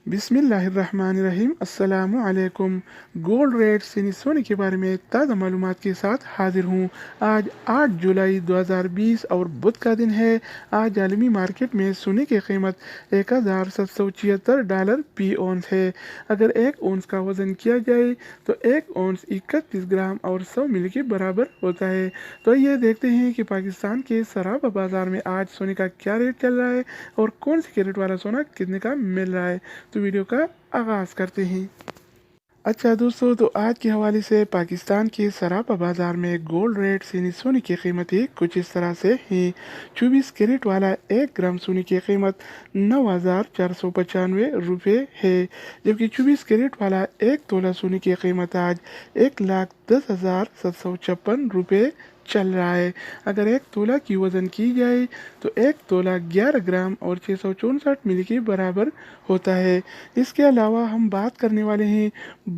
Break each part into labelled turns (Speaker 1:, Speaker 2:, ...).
Speaker 1: बिस्मिल्लाहिर्रहमानिर्रहीम अस्सलामु अलैकुम। गोल्ड रेट्स यानी सोने के बारे में ताज़ा मालूमात के साथ हाजिर हूँ। आज 8 जुलाई 2020 और बुध का दिन है। आज आलमी मार्केट में सोने की कीमत $1776 फी औंस है। अगर एक औंस का वज़न किया जाए तो एक औंस 31 ग्राम और 100 मिली के बराबर होता है। तो ये देखते हैं कि पाकिस्तान के सराफा बाज़ार में आज सोने का क्या रेट चल रहा है और कौन से कैरेट वाला सोना कितने का मिल रहा है। तो वीडियो का आगाज़ करते हैं। अच्छा दोस्तों, तो आज के हवाले से पाकिस्तान के सराफा बाज़ार में गोल्ड रेट यानी सोने की कीमतें कुछ इस तरह से हैं। 24 कैरेट वाला 1 ग्राम सोने की कीमत 9,495 रुपये है, जबकि 24 कैरेट वाला 1 तोला सोने की कीमत आज 1,10,756 रुपये चल रहा है। अगर 1 तोला की वज़न की जाए तो 1 तोला 11 ग्राम और 664 मिली के बराबर होता है। इसके अलावा हम बात करने वाले हैं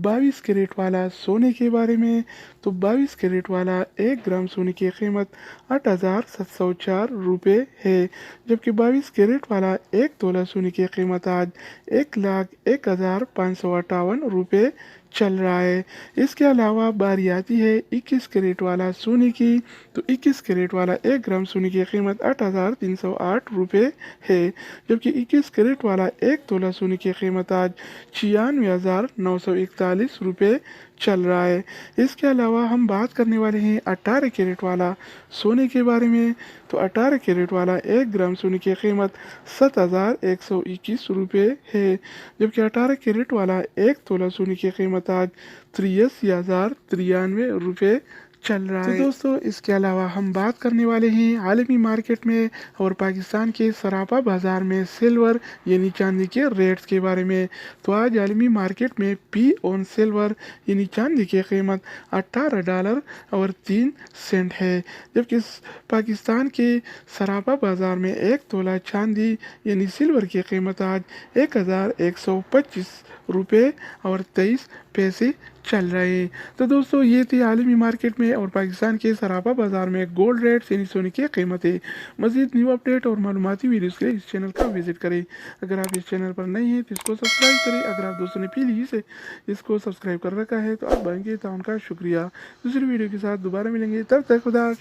Speaker 1: 22 कैरेट वाला सोने के बारे में। तो 22 कैरेट वाला 1 ग्राम सोने की कीमत 8,704 रुपये है, जबकि 22 कैरेट वाला 1 तोला सोने की कीमत आज 1,01,558 रुपये चल रहा है। इसके अलावा बारी आती है 21 कैरेट वाला सोने की। तो 21 कैरेट वाला 1 ग्राम सोने की कीमत 8,308 रुपये है, जबकि 21 कैरेट वाला 1 तोला सोने की कीमत आज 96,941 रुपये चल रहा है। इसके अलावा हम बात करने वाले हैं 18 कैरेट वाला सोने के बारे में। तो 18 कैरेट वाला 1 ग्राम सोने की कीमत 7,121 रुपये है, जबकि 18 कैरेट वाला 1 तोला सोने की कीमत आज 83,093 रुपये चल रहा है। तो दोस्तों, इसके अलावा हम बात करने वाले हैं आलमी मार्केट में और पाकिस्तान के सराफा बाज़ार में सिल्वर यानी चांदी के रेट्स के बारे में। तो आज आलमी मार्केट में पी ऑन सिल्वर यानी चांदी की कीमत $18 और 3 सेंट है, जबकि पाकिस्तान के सराफा बाज़ार में 1 तोला चांदी यानी सिल्वर की कीमत आज 1,125 रुपये और 23 पैसे चल रहे हैं। तो दोस्तों, ये थी आलमी मार्केट में और पाकिस्तान के सराफा बाज़ार में गोल्ड रेट्स यानी सोने की कीमतें। मज़ीद न्यू अपडेट और मालूमाती वीडियोज़ के लिए इस चैनल का विजिट करें। अगर आप इस चैनल पर नए हैं तो इसको सब्सक्राइब करें। अगर आप दोस्तों ने पहले ही से इसको सब्सक्राइब कर रखा है तो आप भाई के ताउन का शुक्रिया। दूसरी वीडियो के साथ दोबारा मिलेंगे, तब तक खुदा हाफिज़।